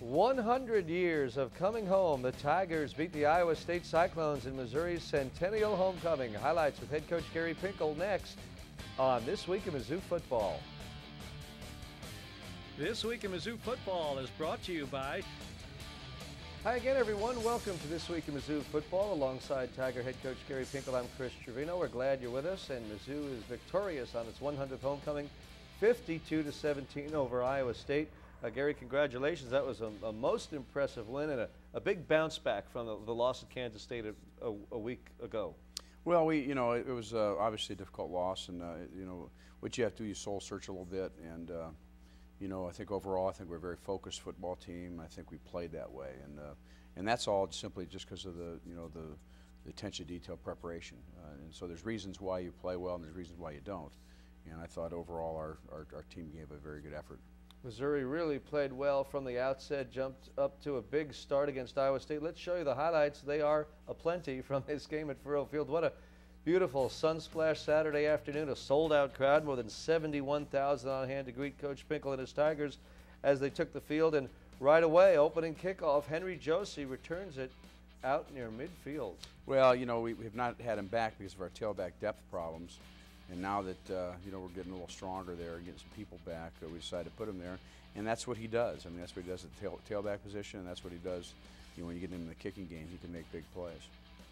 100 years of coming home, the Tigers beat the Iowa State Cyclones in Missouri's Centennial Homecoming. Highlights with head coach Gary Pinkel next on This Week in Mizzou Football. This Week in Mizzou Football is brought to you by... Hi again, everyone. Welcome to This Week in Mizzou Football. Alongside Tiger head coach Gary Pinkel, I'm Chris Gervino. We're glad you're with us, and Mizzou is victorious on its 100th homecoming, 52-17 over Iowa State. Gary, congratulations. That was a most impressive win and a big bounce back from the loss at Kansas State a week ago. Well, it was obviously a difficult loss, and what you have to do, you soul search a little bit, and I think overall, I think we're a very focused football team. I think we played that way, and that's all simply just because of the attention to detail preparation. And so there's reasons why you play well, and there's reasons why you don't. And I thought overall our team gave a very good effort. Missouri really played well from the outset, jumped up to a big start against Iowa State. Let's show you the highlights. They are aplenty from this game at Faurot Field. What a beautiful Sunsplash Saturday afternoon, a sold-out crowd, more than 71,000 on hand to greet Coach Pinkel and his Tigers as they took the field. And right away, opening kickoff, Henry Josie returns it out near midfield. Well, we have not had him back because of our tailback depth problems. And now that we're getting a little stronger there, getting some people back, we decided to put him there, and that's what he does. I mean, that's what he does at the tailback position, and that's what he does. When you get him in the kicking game, he can make big plays.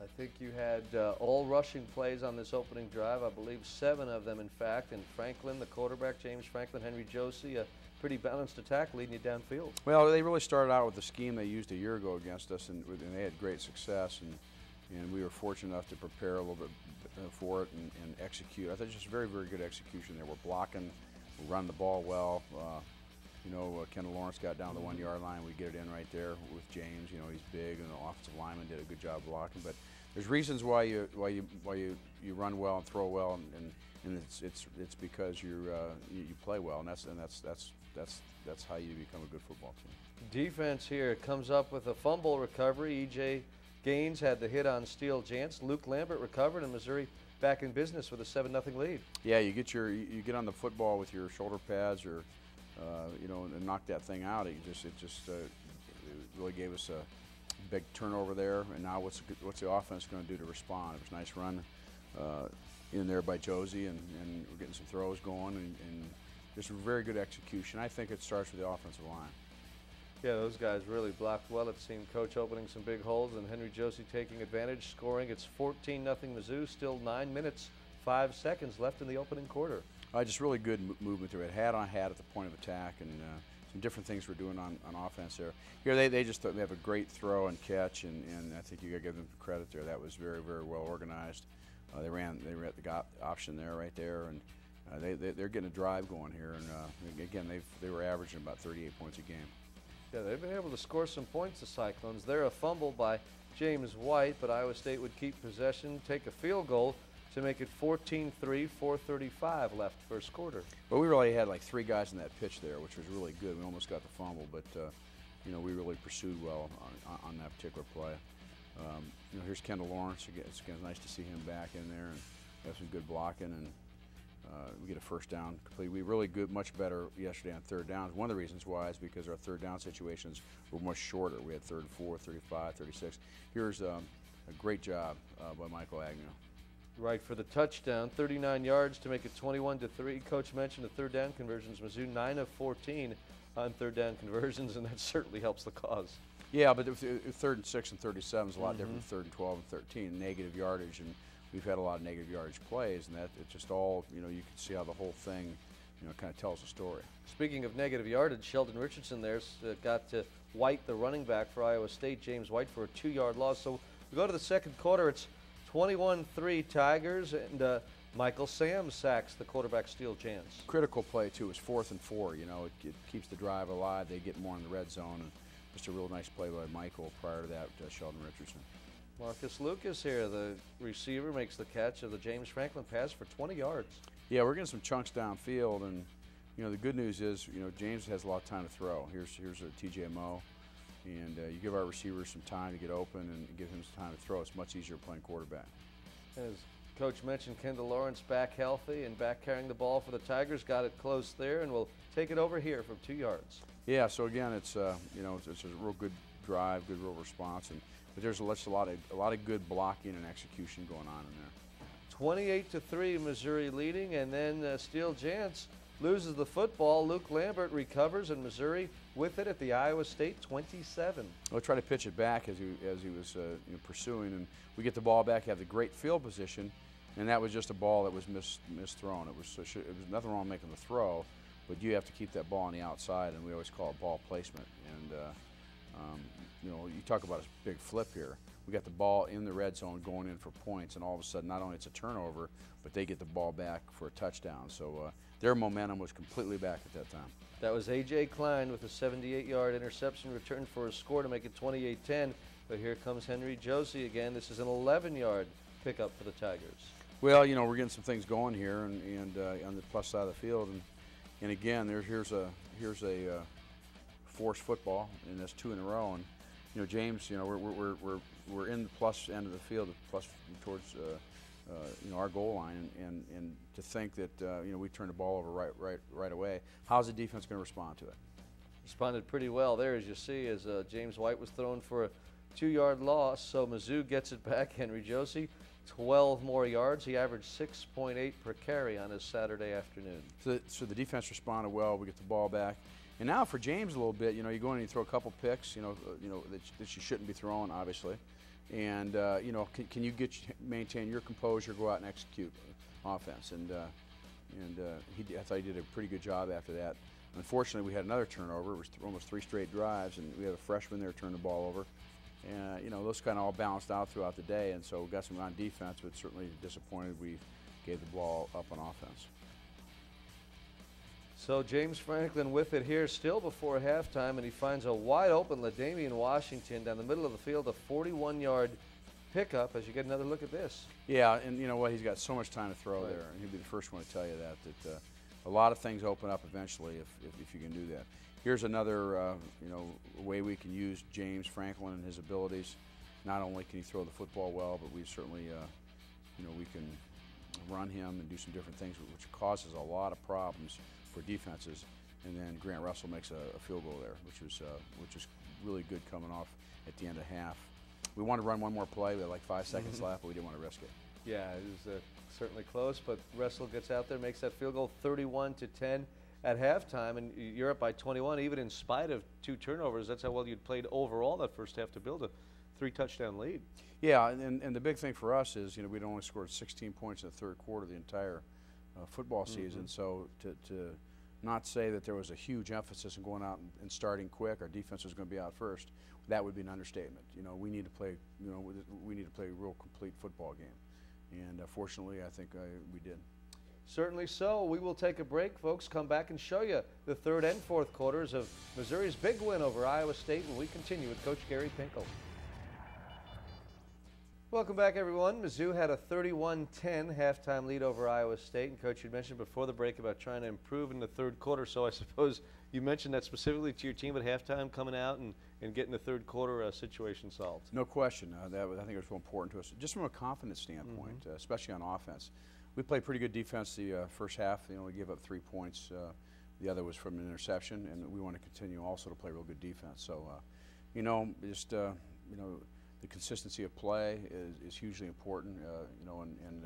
I think you had all rushing plays on this opening drive. I believe 7 of them, in fact. And Franklin, the quarterback, James Franklin, Henry Josie, a pretty balanced attack leading you downfield. Well, they really started out with the scheme they used a year ago against us, and they had great success. And we were fortunate enough to prepare a little bit for it and execute. I thought just very, very good execution there. We're blocking, we run the ball well. Kendall Lawrence got down to the 1-yard line. We get it in right there with James. He's big, and the offensive lineman did a good job blocking. But there's reasons why you run well and throw well, and it's because you play well, and that's how you become a good football team. Defense here comes up with a fumble recovery. E.J. Gaines had the hit on Steele Jantz. Luke Lambert recovered, and Missouri back in business with a 7-0 lead. Yeah, you get on the football with your shoulder pads, or and knock that thing out. It really gave us a big turnover there. And now what's the offense going to do to respond? It was a nice run in there by Josie, and we're getting some throws going, and just a very good execution. I think it starts with the offensive line. Yeah, those guys really blocked well. It seemed Coach opening some big holes, and Henry Josie taking advantage, scoring. It's 14-0 Mizzou, still 9 minutes, 5 seconds left in the opening quarter. Just really good movement there. Hat on hat at the point of attack, and some different things we're doing on offense there. Here they have a great throw and catch, and I think you got to give them credit there. That was very, very well organized. They were at the option there, right there, and they're getting a drive going here. And again, they were averaging about 38 points a game. Yeah, they've been able to score some points, the Cyclones. They're a fumble by James White, but Iowa State would keep possession, take a field goal to make it 14-3, 4:35 left first quarter. Well, we really had like 3 guys in that pitch there, which was really good. We almost got the fumble, but we really pursued well on that particular play. Here's Kendall Lawrence. It's nice to see him back in there and have some good blocking, and we get a first down complete. We really good, much better yesterday on third downs. One of the reasons why is because our third down situations were much shorter. We had 3rd and 4, 35, 36. Here's a great job by Michael Agnew. Right for the touchdown, 39 yards to make it 21-3. Coach mentioned the third down conversions. Mizzou 9 of 14 on third down conversions, and that certainly helps the cause. Yeah, but 3rd and 6 and 37 is a lot different than 3rd and 12 and 13. Negative yardage, and we've had a lot of negative yardage plays, and that it's just all, you can see how the whole thing, kind of tells a story. Speaking of negative yardage, Sheldon Richardson there's got to White, the running back for Iowa State, James White, for a 2-yard loss. So we go to the second quarter. It's 21-3 Tigers, and Michael Sam sacks the quarterback Steele Jantz. Critical play too. It's 4th and 4. It keeps the drive alive. They get more in the red zone, and just a real nice play by Michael. Prior to that, Sheldon Richardson. Marcus Lucas here, the receiver, makes the catch of the James Franklin pass for 20 yards. Yeah, we're getting some chunks downfield, and the good news is James has a lot of time to throw. Here's a TJMO, and you give our receivers some time to get open and give him some time to throw. It's much easier playing quarterback. As Coach mentioned, Kendall Lawrence back healthy and back carrying the ball for the Tigers. Got it close there, and will take it over here from 2 yards. Yeah, so again, it's you know, it's a real good drive, good real response, but there's a lot of good blocking and execution going on in there. 28-3, Missouri leading, and then Steele Jantz loses the football. Luke Lambert recovers, and Missouri with it at the Iowa State 27. We'll try to pitch it back as he was you know, pursuing, and we get the ball back, have the great field position, and that was just a ball that was misthrown. It was nothing wrong making the throw, but you have to keep that ball on the outside, and we always call it ball placement. And you know, you talk about a big flip here. We got the ball in the red zone going in for points, and all of a sudden, not only it's a turnover, but they get the ball back for a touchdown. So their momentum was completely back at that time. That was A.J. Klein with a 78-yard interception return for a score to make it 28-10. But here comes Henry Josie again. This is an 11-yard pickup for the Tigers. Well, you know, we're getting some things going here, and on the plus side of the field, and again, here's a forced football, and that's 2 in a row. And you know, James, you know, we're in the plus end of the field, plus towards you know, our goal line, and to think that you know, we turn the ball over right away. How's the defense going to respond to it? Responded pretty well there, as you see, as James White was thrown for a 2-yard loss. So Mizzou gets it back. Henry Josie, 12 more yards. He averaged 6.8 per carry on his Saturday afternoon. So the defense responded well. We get the ball back. And now for James a little bit, you know, you go in and you throw a couple picks, you know that you shouldn't be throwing, obviously. And you know, can you maintain your composure, go out and execute offense? And I thought he did a pretty good job after that. Unfortunately, we had another turnover. It was almost 3 straight drives, and we had a freshman there turn the ball over. And you know, those kind of all balanced out throughout the day, and so we got some on defense, but certainly disappointed we gave the ball up on offense. So James Franklin with it here still before halftime, and he finds a wide open LaDamian Washington down the middle of the field, a 41-yard pickup. As you get another look at this. Yeah, and you know what? He's got so much time to throw there, and he'll be the first one to tell you that a lot of things open up eventually if you can do that. Here's another you know, way we can use James Franklin and his abilities. Not only can he throw the football well, but we certainly you know, we can run him and do some different things, which causes a lot of problems for defenses. And then Grant Russell makes a field goal there, which was really good coming off at the end of half. We wanted to run one more play. We had like 5 seconds left, but we didn't want to risk it. Yeah, it was certainly close, but Russell gets out there, makes that field goal, 31-10 at halftime, and you're up by 21, even in spite of 2 turnovers. That's how well you'd played overall that first half to build a 3-touchdown lead. Yeah, and the big thing for us is, you know, we'd only scored 16 points in the third quarter the entire football season. So to not say that there was a huge emphasis on going out and starting quick, our defense was going to be out first, that would be an understatement. You know, we need to play. You know, we need to play a real complete football game, and fortunately, I think we did. Certainly so. We will take a break, folks. Come back and show you the third and fourth quarters of Missouri's big win over Iowa State when we continue with Coach Gary Pinkel. Welcome back, everyone. Mizzou had a 31-10 halftime lead over Iowa State. And, Coach, you mentioned before the break about trying to improve in the third quarter, so I suppose you mentioned that specifically to your team at halftime, coming out and getting the third quarter situation solved. No question. I think it was real important to us, just from a confidence standpoint, especially on offense. We played pretty good defense the first half. You know, we gave up 3 points. The other was from an interception, and we want to continue also to play real good defense. So, you know, just you know, the consistency of play is hugely important. You know, and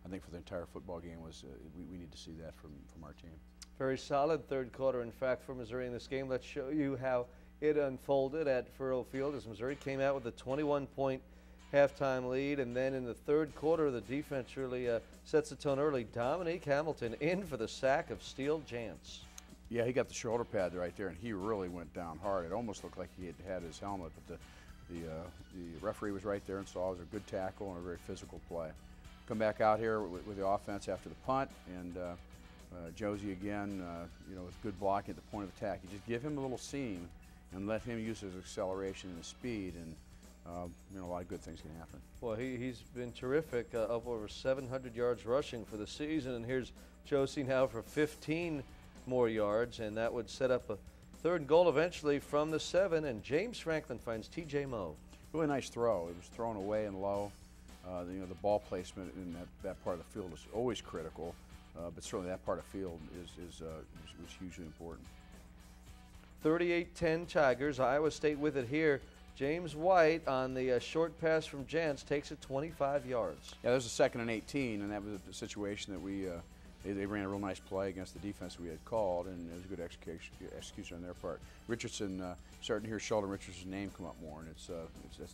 I think for the entire football game we need to see that from our team. Very solid third quarter, in fact, for Missouri in this game. Let's show you how it unfolded at Furrow Field as Missouri came out with a 21-point halftime lead, and then in the third quarter, the defense really sets the tone early. Dominique Hamilton in for the sack of Steele Jantz. Yeah, he got the shoulder pad right there, and he really went down hard. It almost looked like he had his helmet, but the referee was right there and saw it was a good tackle and a very physical play. Come back out here with the offense after the punt, and Josie again, you know, with good blocking at the point of attack. You just give him a little seam and let him use his acceleration and his speed, and you know, a lot of good things can happen. Well, he's been terrific, up over 700 yards rushing for the season, and here's Josie now for 15 more yards, and that would set up a third and goal eventually from the 7, and James Franklin finds T.J. Moe. Really nice throw. It was thrown away and low. You know, the ball placement in that part of the field is always critical, but certainly that part of the field was hugely important. 38-10 Tigers. Iowa State with it here. James White on the short pass from Jantz takes it 25 yards. Yeah, there's a 2nd and 18, and that was a situation that we they ran a real nice play against the defense we had called, and it was a good execution on their part. Richardson, starting to hear Sheldon Richardson's name come up more, and it's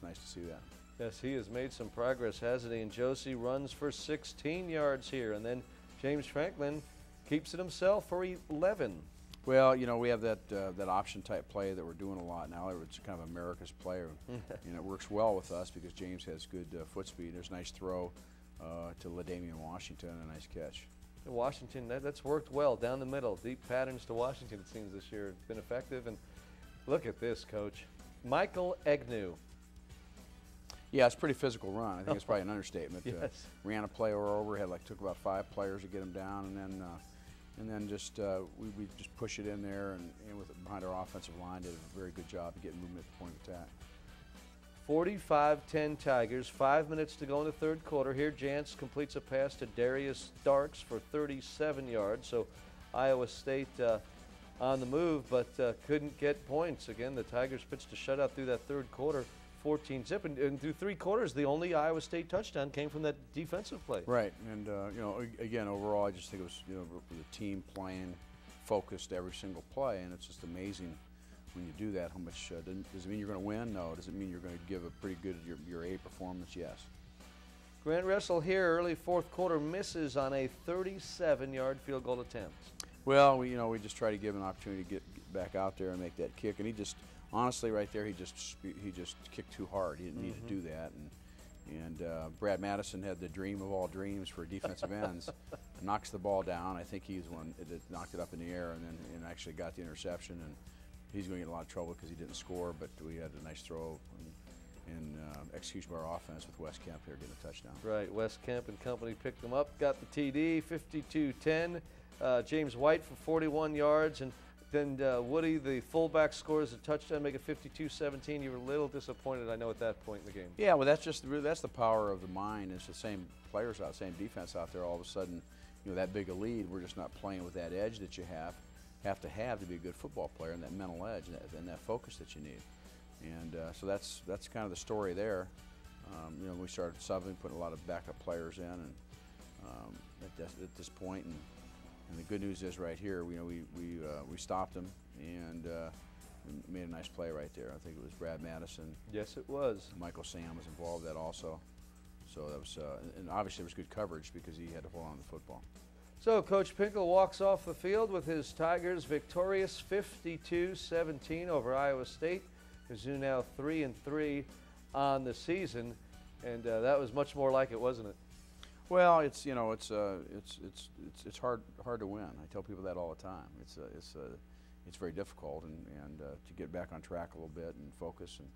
nice to see that. Yes, he has made some progress, hasn't he? And Josie runs for 16 yards here, and then James Franklin keeps it himself for 11. Well, you know, we have that option type play that we're doing a lot now. It's kind of America's play, and it works well with us because James has good foot speed. There's a nice throw to LaDamian Washington and a nice catch. Washington, that's worked well down the middle. Deep patterns to Washington, it seems, this year. It's been effective. And look at this, Coach. Michael Egnew. Yeah, it's a pretty physical run. I think it's probably an understatement. Yes. Ran a play over, took about 5 players to get him down, and then just we just push it in there, and with it behind our offensive line, did a very good job of getting movement at the point of attack. 45-10 Tigers. 5 minutes to go in the third quarter. Here, Jantz completes a pass to Darius Starks for 37 yards. So Iowa State on the move, but couldn't get points. Again, the Tigers pitched a shutout through that third quarter, 14-zip, and through 3 quarters, the only Iowa State touchdown came from that defensive play. Right, and you know, again, overall, I just think it was, you know, the team playing focused every single play, and it's just amazing when you do that. How much does it mean you're going to win? No. Does it mean you're going to give a pretty good your A performance? Yes. Grant Russell here, early fourth quarter, misses on a 37-yard field goal attempt. Well, we just try to give him an opportunity to get back out there and make that kick, and he just honestly right there he just kicked too hard. He didn't need to do that, and Brad Madison had the dream of all dreams for defensive ends. Knocks the ball down. I think he's one that knocked it up in the air and actually got the interception, and he's going to get a lot of trouble because he didn't score, but we had a nice throw and execution of our offense with West Kemp here getting a touchdown. Right, West Kemp and company picked them up, got the TD, 52-10. James White for 41 yards, and then Woody, the fullback, scores a touchdown, make it 52-17. You were a little disappointed, I know, at that point in the game. Yeah, well, that's the power of the mind. It's the same players out, same defense out there. All of a sudden, you know, that big a lead, we're just not playing with that edge that you have to be a good football player, and that mental edge and that focus that you need. And so that's kind of the story there. You know, we started subbing, putting a lot of backup players in, and at this point, and the good news is right here, you know, we stopped them and we made a nice play right there. I think it was Brad Madison. Yes, it was. Michael Sam was involved in that also. So that was, and obviously it was good coverage because he had to hold on to the football. So Coach Pinkel walks off the field with his Tigers victorious 52-17 over Iowa State. Mizzou now 3-3 on the season, and that was much more like it, wasn't it? Well, it's hard to win. I tell people that all the time. It's very difficult, and to get back on track a little bit and focus. And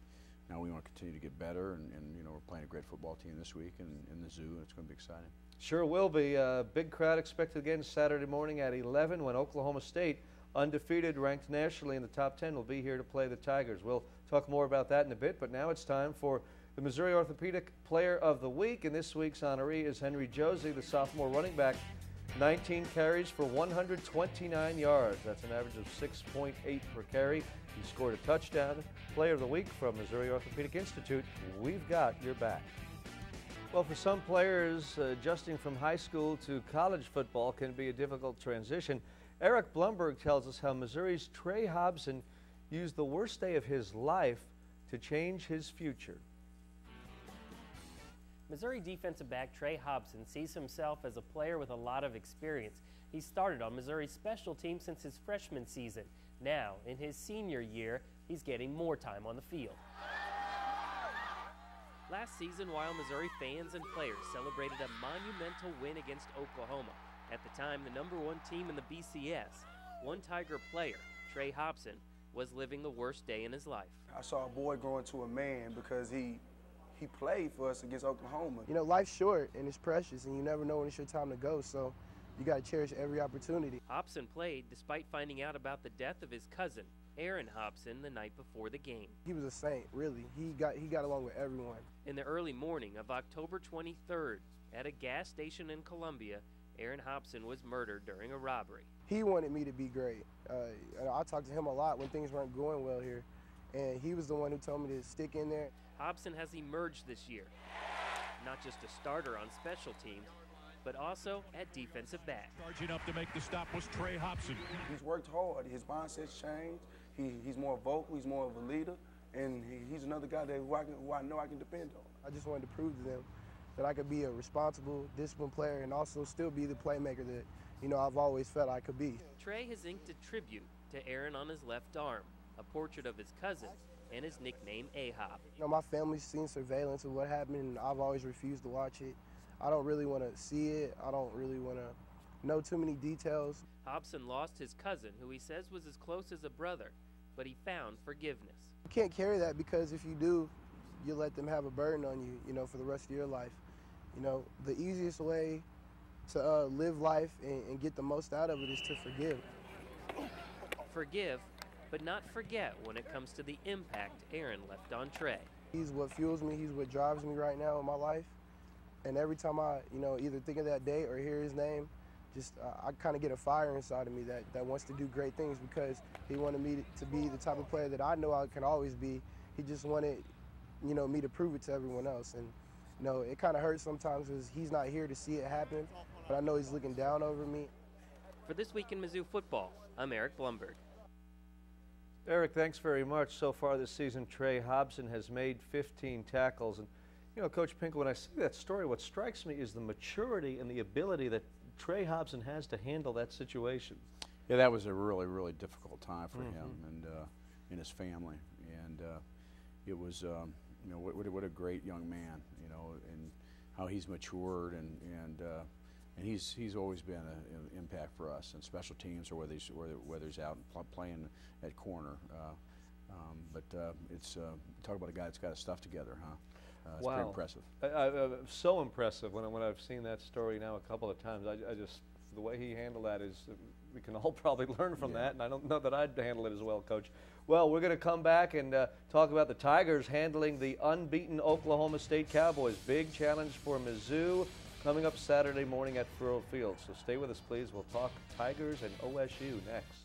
now we want to continue to get better, and you know, we're playing a great football team this week in the zoo, and it's going to be exciting. Sure will be. Big crowd expected again Saturday morning at 11 when Oklahoma State, undefeated, ranked nationally in the top 10, will be here to play the Tigers. We'll talk more about that in a bit, but now it's time for the Missouri Orthopedic Player of the Week, and this week's honoree is Henry Josie, the sophomore running back. 19 carries for 129 yards. That's an average of 6.8 per carry. He scored a touchdown. Player of the Week from Missouri Orthopedic Institute. We've got your back. Well, for some players, adjusting from high school to college football can be a difficult transition. Eric Blumberg tells us how Missouri's Trey Hobson used the worst day of his life to change his future. Missouri defensive back Trey Hobson sees himself as a player with a lot of experience. He started on Missouri's special team since his freshman season. Now, in his senior year, he's getting more time on the field. Last season, while Missouri fans and players celebrated a monumental win against Oklahoma, at the time the #1 team in the BCS, one Tiger player, Trey Hobson, was living the worst day in his life. I saw a boy grow into a man because he played for us against Oklahoma. You know, life's short and it's precious, and you never know when it's your time to go, so you got to cherish every opportunity. Hobson played despite finding out about the death of his cousin, Aaron Hobson, the night before the game. He was a saint, really. He got along with everyone. In the early morning of October 23rd, at a gas station in Columbia, Aaron Hobson was murdered during a robbery. he wanted me to be great. I talked to him a lot when things weren't going well here, and he was the one who told me to stick in there. Hobson has emerged this year, not just a starter on special teams, but also at defensive back. Charging up to make the stop was Trey Hobson. He's worked hard. His mindset's changed. He's more vocal. He's more of a leader, and he's another guy who I know I can depend on. I just wanted to prove to them that I could be a responsible, disciplined player and also still be the playmaker that, you know, I've always felt I could be. Trey has inked a tribute to Aaron on his left arm, a portrait of his cousin, and his nickname Ahab. You know, my family's seen surveillance of what happened, and I've always refused to watch it. I don't really want to see it. I don't really want to know too many details. Hobson lost his cousin, who he says was as close as a brother, but he found forgiveness. You can't carry that, because if you do, you let them have a burden on you, you know, for the rest of your life. You know, the easiest way to live life and get the most out of it is to forgive. Forgive, but not forget when it comes to the impact Aaron left on Trey. He's what fuels me. He's what drives me right now in my life. And every time I, you know, either think of that day or hear his name, just I kind of get a fire inside of me that wants to do great things, because he wanted me to be the type of player that I know I can always be. He just wanted, you know, me to prove it to everyone else. And, you know, it kind of hurts sometimes because he's not here to see it happen, but I know he's looking down over me. For This Week in Mizzou Football, I'm Eric Blumberg. Eric, thanks very much. So far this season, Trey Hobson has made 15 tackles. And, you know, Coach Pinkel, when I see that story, what strikes me is the maturity and the ability that Trey Hobson has to handle that situation. Yeah, that was a really, really difficult time for him and his family. And it was, you know, what a great young man, you know, and how he's matured, and he's always been an impact for us in special teams, or whether he's out playing at corner. But it's talk about a guy that's got his stuff together, huh? It's wow. pretty impressive. So impressive when I've seen that story now a couple of times. I just, the way he handled that is, we can all probably learn from that, and I don't know that I'd handle it as well, Coach. Well, we're going to come back and talk about the Tigers handling the unbeaten Oklahoma State Cowboys. Big challenge for Mizzou coming up Saturday morning at Furrow Field. So stay with us, please. We'll talk Tigers and OSU next.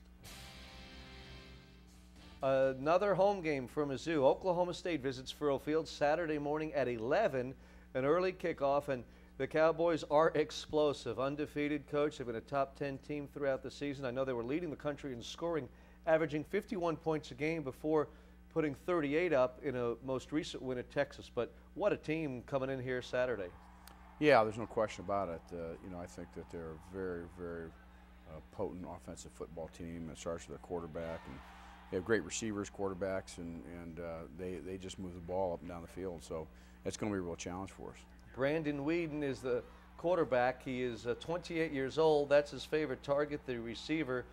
Another home game for Mizzou. Oklahoma State visits Furrow Field Saturday morning at 11, an early kickoff, and the Cowboys are explosive. Undefeated, Coach. They've been a top 10 team throughout the season. I know they were leading the country in scoring, averaging 51 points a game before putting 38 up in a most recent win at Texas. But what a team coming in here Saturday. Yeah, there's no question about it. You know, I think that they're a very, very potent offensive football team. It starts with their quarterback, and they have great receivers, quarterbacks, and they just move the ball up and down the field. So it's going to be a real challenge for us. Brandon Whedon is the quarterback. He is 28 years old. That's his favorite target. The receiver,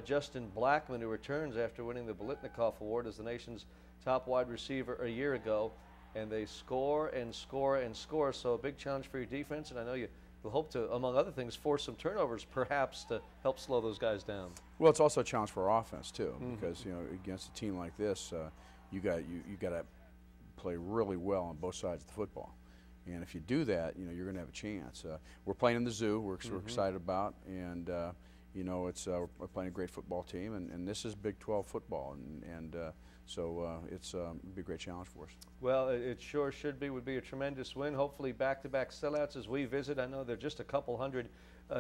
Justin Blackman, who returns after winning the Biletnikoff Award as the nation's top wide receiver a year ago. And they score and score and score. So a big challenge for your defense. And I know you will hope to, among other things, force some turnovers perhaps to help slow those guys down. Well, it's also a challenge for our offense too, because you know, against a team like this, you got to play really well on both sides of the football. And if you do that, you know, you're going to have a chance. We're playing in the zoo. We're excited about, and you know, it's we're playing a great football team, and this is Big 12 football, and so it's be a great challenge for us. Well, it sure should be. Would be a tremendous win. Hopefully, back-to-back sellouts as we visit. I know there are just a couple hundred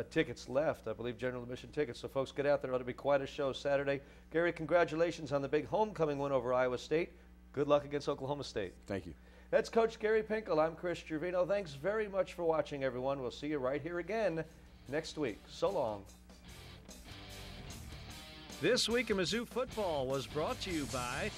tickets left. I believe general admission tickets. So, folks, get out there. It ought to be quite a show Saturday. Gary, congratulations on the big homecoming win over Iowa State. Good luck against Oklahoma State. Thank you. That's Coach Gary Pinkel. I'm Chris Gervino. Thanks very much for watching, everyone. We'll see you right here again next week. So long. This Week in Mizzou Football was brought to you by